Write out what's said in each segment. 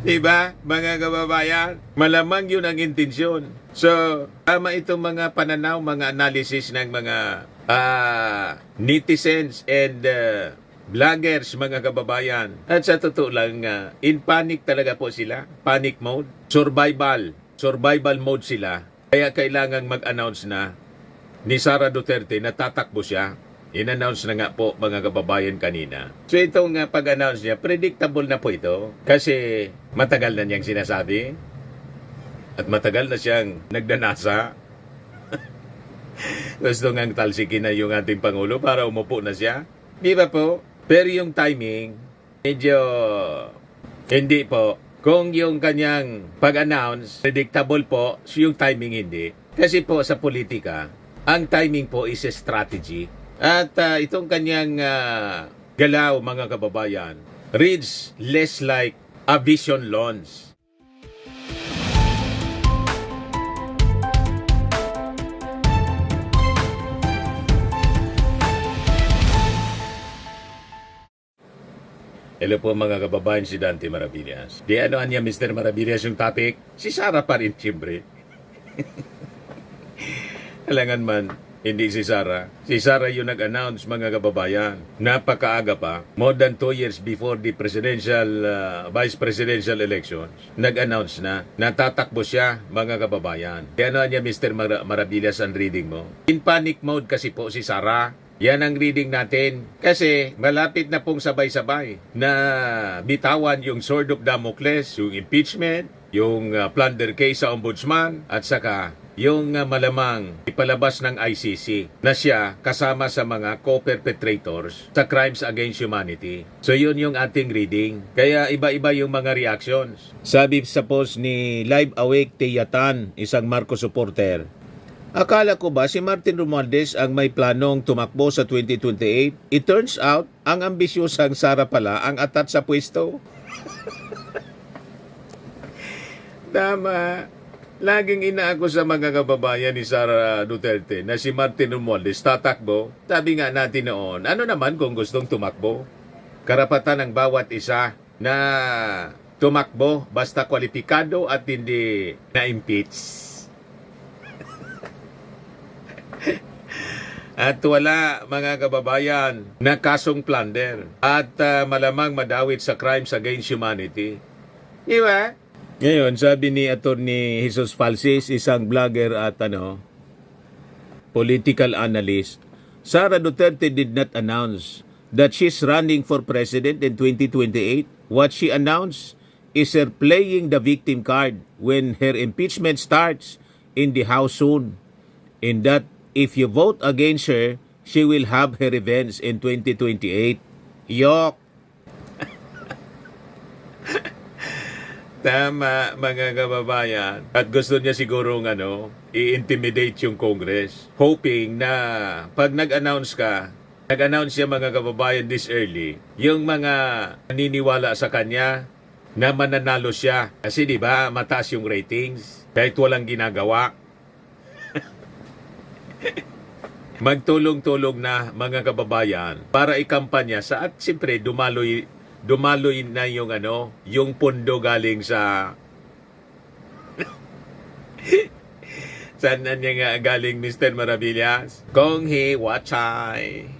Diba, mga kababayan? Malamang yun ang intensyon. So, tama itong mga pananaw, mga analysis ng mga netizens and vloggers, mga kababayan. At sa totoo lang, in panic talaga po sila. Panic mode. Survival mode sila. Kaya kailangang mag-announce na ni Sara Duterte na tatakbo siya. In-announce na nga po, mga kababayan, kanina. So itong pag-announce niya, predictable na po ito. Kasi matagal na niyang sinasabi. At matagal na siyang nagdanasa. Gusto ngang talsikin na yung ating Pangulo para umupo na siya. Di ba po? Pero yung timing, medyo hindi po. Kung yung kanyang pag-announce, predictable po, yung timing hindi. Kasi po sa politika, ang timing po is a strategy. At itong kanyang galaw, mga kababayan, reads less like a vision launch. Hello po mga kababayan, si Dante Maravillas. Di anoan niya Mr. Maravillas yung topic? Si Sara pa rin, siyempre. Alangan man, hindi si Sara. Si Sara yung nag-announce, mga kababayan. Napakaaga pa, more than 2 years before the vice presidential elections, nag-announce na natatakbo siya, mga kababayan. Di anoan niya Mr. Maravillas ang reading mo? In panic mode kasi po si Sara. Yan ang reading natin. Kasi malapit na pong sabay-sabay na bitawan yung Sword of Damocles, yung impeachment, yung plunder case sa ombudsman, at saka yung malamang ipalabas ng ICC na siya kasama sa mga co-perpetrators sa crimes against humanity. So yun yung ating reading. Kaya iba-iba yung mga reactions. Sabi sa post ni Live Awake Tiyatan, isang Marcos supporter, akala ko ba si Martin Romualdez ang may planong tumakbo sa 2028? It turns out, ang ambisyosang Sara pala ang atat sa pwesto. Tama. Laging inaako sa mga kababayan ni Sara Duterte na si Martin Romualdez tatakbo. Sabi nga natin noon, ano naman kung gustong tumakbo? Karapatan ng bawat isa na tumakbo basta kwalipikado at hindi na-impeach. At wala, mga kababayan, na kasong plunder at malamang madawit sa crimes against humanity. Di ba? Ngayon, sabi ni Attorney Jesus Falsis, isang vlogger at political analyst, Sara Duterte did not announce that she's running for president in 2028. What she announced is her playing the victim card when her impeachment starts in the House soon. In that, if you vote against her, she will have her revenge in 2028. Yok! Tama, mga kababayan. At gusto niya sigurong i-intimidate yung Congress. Hoping na pag nag-announce siya, mga kababayan, this early, yung mga naniniwala sa kanya na mananalo siya. Kasi di ba mataas yung ratings kahit walang ginagawa. Magtulong-tulong na, mga kababayan, para ikampanya sa at siyempre dumaloy na yung pondo galing sa saan na niya nga galing, Mr. Maravillas? Kung hi wachay.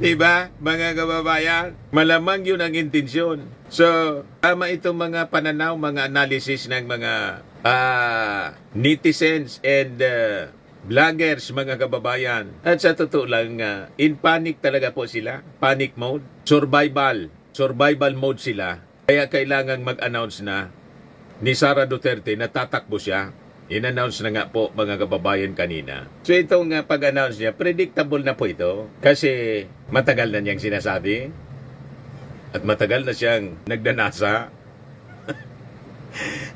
Diba, mga kababayan? Malamang yun ang intensyon. So, tama itong mga pananaw, mga analysis ng mga netizens and vloggers, mga kababayan. At sa totoo lang, in panic talaga po sila. Panic mode. Survival mode sila. Kaya kailangang mag-announce na ni Sara Duterte na tatakbo siya. In-announce na nga po, mga kababayan, kanina. So itong pag-announce niya, predictable na po ito. Kasi matagal na niyang sinasabi. At matagal na siyang nagdanasa.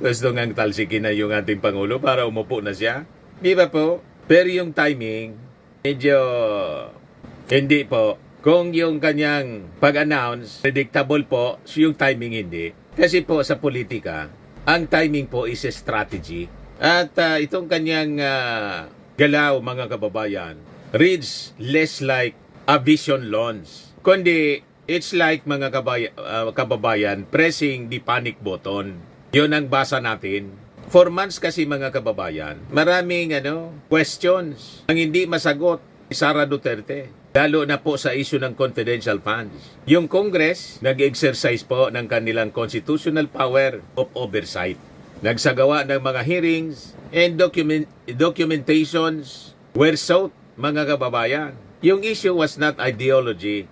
Gusto ngang talsikin na yung ating Pangulo para umupo na siya. Di ba po? Pero yung timing, medyo hindi po. Kung yung kanyang pag-announce, predictable po, yung timing hindi. Kasi po sa politika, ang timing po is a strategy. At itong kanyang galaw, mga kababayan, reads less like a vision launch, kundi It's like mga kababayan pressing the panic button. Yun ang basa natin. 4 months kasi mga kababayan, maraming questions ang hindi masagot ni Sara Duterte. Lalo na po sa issue ng confidential funds. Yung Congress, nag-exercise po ng kanilang constitutional power of oversight. Nagsagawa ng mga hearings and documentations were sought, mga kababayan. Yung issue was not ideology.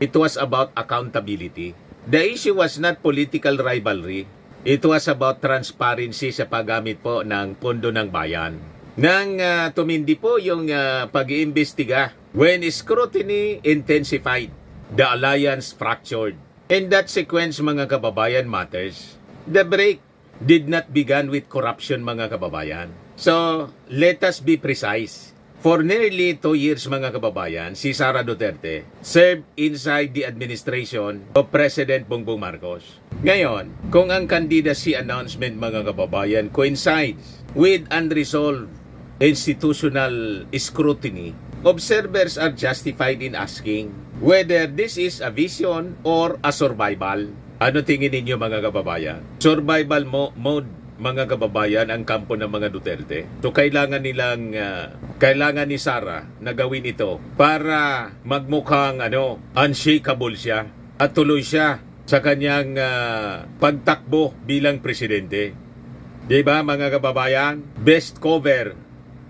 It was about accountability. The issue was not political rivalry. It was about transparency sa paggamit po ng pondo ng bayan. Nang tumindi po yung pag-iimbestiga, when scrutiny intensified, the alliance fractured. In that sequence, mga kababayan, matters. The break did not begin with corruption, mga kababayan. So, let us be precise. For nearly 2 years, mga kababayan, si Sara Duterte served inside the administration of President Bongbong Marcos. Ngayon, kung ang candidacy announcement, mga kababayan, coincides with unresolved institutional scrutiny, observers are justified in asking whether this is a vision or a survival. Ano tingin ninyo, mga kababayan? Survival mode, mga kababayan, ang kampo ng mga Duterte. So kailangan ni Sara na gawin ito para magmukhang unshakable siya at tuloy siya sa kanyang pagtakbo bilang presidente. Di ba, mga kababayan? Best cover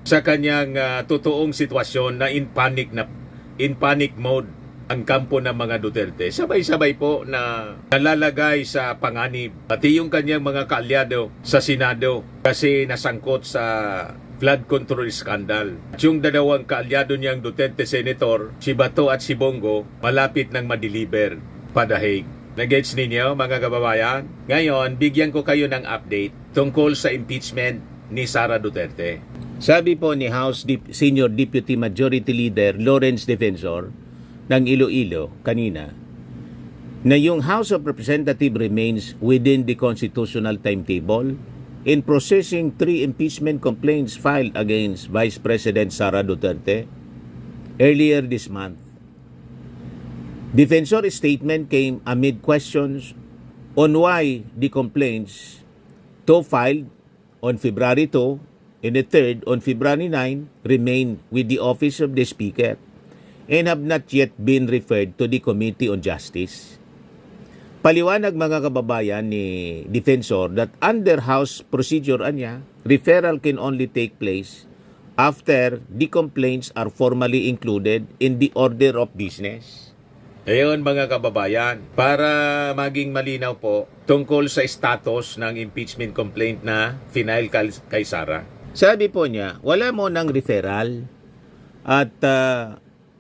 sa kanyang totoong sitwasyon na in panic mode ang kampo ng mga Duterte. Sabay-sabay po na nalalagay sa panganib pati yung kanyang mga kaalyado sa Senado kasi nasangkot sa flood control scandal. At yung dalawang kaalyado niyang Duterte Senator, si Bato at si Bongo, malapit nang ma-deliver pa The Hague. Nag-gets ninyo, mga kababayan? Ngayon, bigyan ko kayo ng update tungkol sa impeachment ni Sara Duterte. Sabi po ni House Senior Deputy Majority Leader Lawrence Defensor ng Iloilo kanina na yung House of Representatives remains within the constitutional timetable in processing 3 impeachment complaints filed against Vice President Sara Duterte earlier this month. Defensor's statement came amid questions on why the complaints, 2 filed on February 2 and the 3rd on February 9, remain with the Office of the Speaker and have not yet been referred to the Committee on Justice. Paliwanag, mga kababayan, ni Defensor that under House procedure referral can only take place after the complaints are formally included in the order of business. Ayun, mga kababayan, para maging malinaw po tungkol sa status ng impeachment complaint na final kay Sara. Sabi po niya, wala mo ng referral at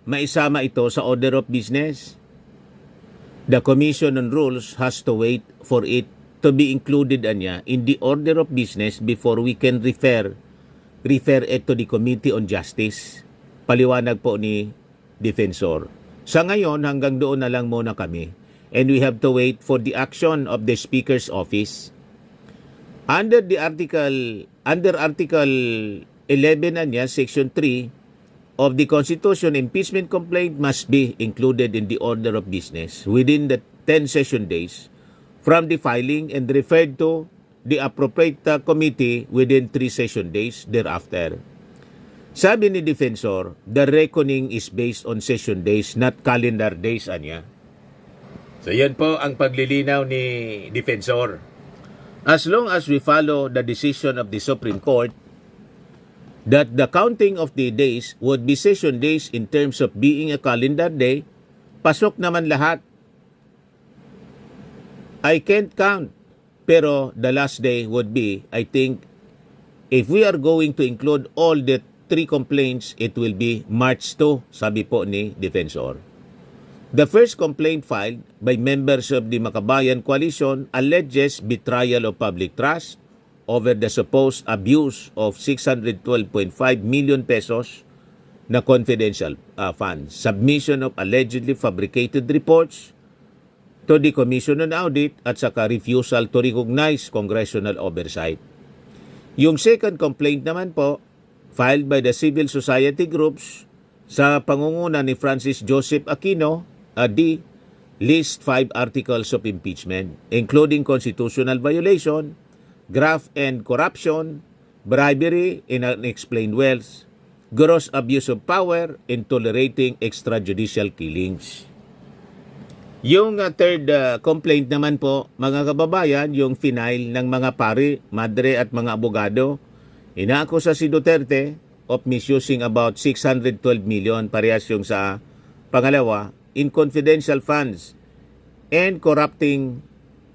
maisama ito sa order of business. The Commission on Rules has to wait for it to be included in the order of business before we can refer it to the Committee on Justice. Paliwanag po ni Defensor. Sa ngayon, hanggang doon na lang muna kami. And we have to wait for the action of the Speaker's Office. Under Article 11 Section 3 of the Constitution, impeachment complaint must be included in the order of business within the 10 session days from the filing and referred to the appropriate committee within 3 session days thereafter. Sabi ni Defensor, the reckoning is based on session days, not calendar days, anya. So yan po ang paglilinaw ni Defensor. As long as we follow the decision of the Supreme Court that the counting of the days would be session days in terms of being a calendar day, pasok naman lahat. I can't count, pero the last day would be, I think, if we are going to include all the 3 complaints, it will be March 2, sabi po ni Defensor. The first complaint filed by members of the Makabayan Coalition alleges betrayal of public trust over the supposed abuse of 612.5 million pesos na confidential funds, submission of allegedly fabricated reports to the Commission on Audit at saka refusal to recognize congressional oversight. Yung second complaint naman po, filed by the civil society groups sa pangunguna ni Francis Joseph Aquino, AD, list 5 articles of impeachment, including constitutional violation, graft and corruption, bribery and unexplained wealth, gross abuse of power, and tolerating extrajudicial killings. Yung third complaint naman po, mga kababayan, yung final ng mga pari, madre at mga abogado, inaakusa si Duterte of misusing about 612 million, parehas yung sa pangalawa, in confidential funds and corrupting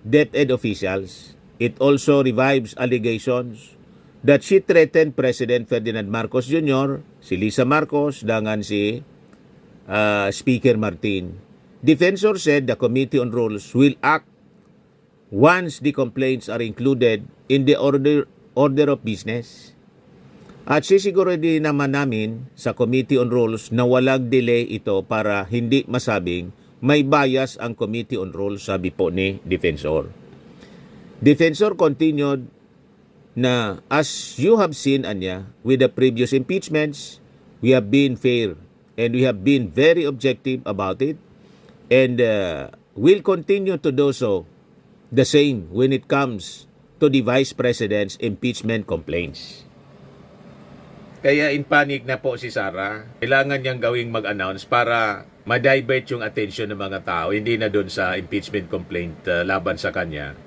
DepEd officials. It also revives allegations that she threatened President Ferdinand Marcos Jr., si Lisa Marcos, dangan si Speaker Martin. Defensor said the Committee on Rules will act once the complaints are included in the order of business. At sisiguro din naman namin sa Committee on Rules na walang delay ito para hindi masabing may bias ang Committee on Rules, sabi po ni Defensor. Defensor continued na as you have seen, Anya, with the previous impeachments, we have been fair and we have been very objective about it. And will continue to do so the same when it comes to the Vice President's impeachment complaints. Kaya in panic na po si Sara. Kailangan niyang gawing mag-announce para ma-divert yung attention ng mga tao, hindi na doon sa impeachment complaint laban sa kanya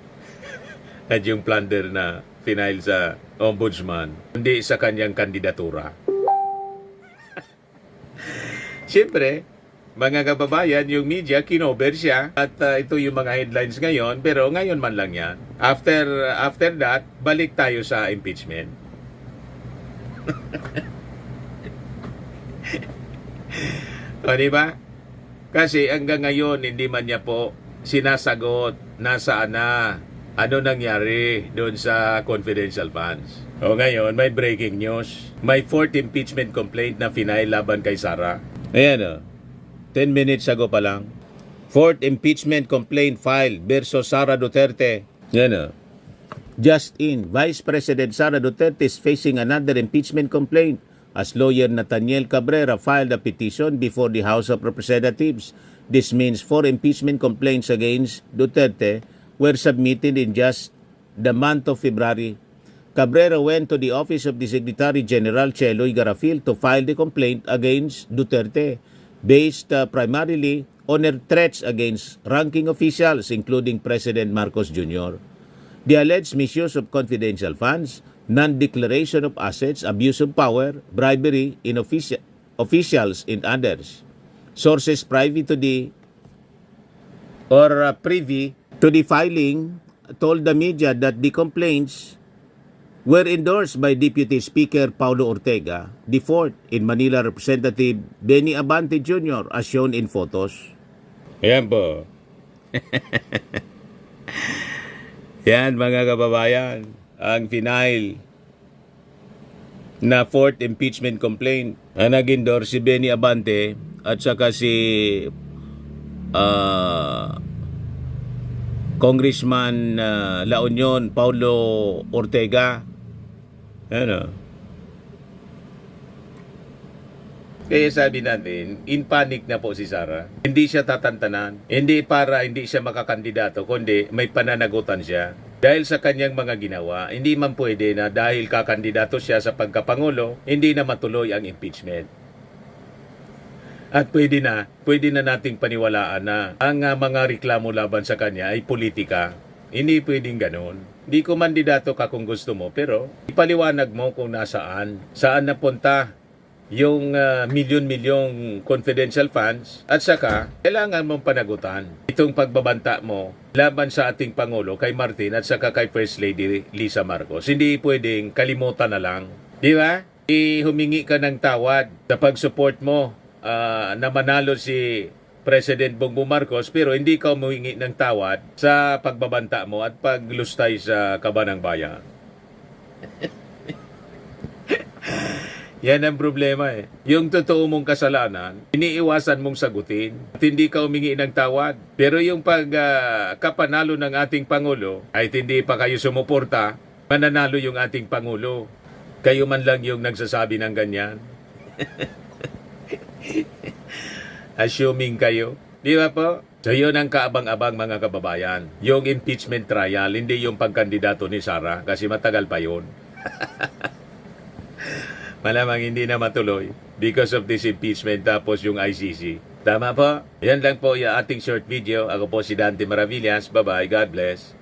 at yung plunder na final sa ombudsman, hindi sa kanyang kandidatura. Siyempre, mga kababayan, yung media, kinover siya at ito yung mga headlines ngayon, pero ngayon man lang yan. After that, balik tayo sa impeachment. O, diba? Kasi hanggang ngayon, hindi man niya po sinasagot nasaan na, ano nangyari doon sa confidential funds. O ngayon, may breaking news. May fourth impeachment complaint na final laban kay Sara. Ayan o. 10 minutes ago pa lang. Fourth impeachment complaint filed versus Sara Duterte. Yan o. Just in, Vice President Sara Duterte is facing another impeachment complaint as lawyer Nathaniel Cabrera filed a petition before the House of Representatives. This means 4 impeachment complaints against Duterte were submitted in just the month of February. Cabrera went to the office of the Secretary General Cheloy Garafil to file the complaint against Duterte, based primarily on her threats against ranking officials, including President Marcos Jr. The alleged misuse of confidential funds, non-declaration of assets, abuse of power, bribery in officials, and others. Sources privy to the filing told the media that the complaints were endorsed by Deputy Speaker Paulo Ortega, the fourth in Manila Representative Benny Abante Jr. as shown in photos. Ayan po. Yan mga kababayan, ang final na fourth impeachment complaint na nag-endorse si Benny Abante at saka si Congressman La Union Paulo Ortega. Ano? Kaya sabi natin, in panic na po si Sara. Hindi siya tatantanan. Hindi para hindi siya makakandidato, kundi may pananagutan siya. Dahil sa kanyang mga ginawa, hindi man pwede na dahil kakandidato siya sa pagkapangulo, hindi na matuloy ang impeachment. At pwede na nating paniwalaan na ang mga reklamo laban sa kanya ay politika. Hindi pwedeng ganun. Hindi ko mandidato ka kung gusto mo, pero ipaliwanag mo kung saan napunta yung milyon-milyong confidential funds at saka kailangan mong panagutan itong pagbabanta mo laban sa ating Pangulo kay Martin at saka kay First Lady Lisa Marcos. Hindi pwedeng kalimutan na lang. Di ba? Humingi ka ng tawad sa pag-support mo na manalo si President Bongbong Marcos, pero hindi ka humingi ng tawad sa pagbabanta mo at paglustay sa kabanang bayan. Yan ang problema eh. Yung totoo mong kasalanan, iniiwasan mong sagutin at hindi ka humingi ng tawad. Pero yung pagkapanalo ng ating Pangulo, ay hindi pa kayo sumuporta, mananalo yung ating Pangulo. Kayo man lang yung nagsasabi ng ganyan. Assuming kayo. Di ba po? So yun ang kaabang-abang mga kababayan. Yung impeachment trial, hindi yung pagkandidato ni Sara kasi matagal pa yun. Malamang hindi na matuloy because of this impeachment tapos yung ICC. Tama po? Yan lang po yung ating short video. Ako po si Dante Maravillas. Bye-bye. God bless.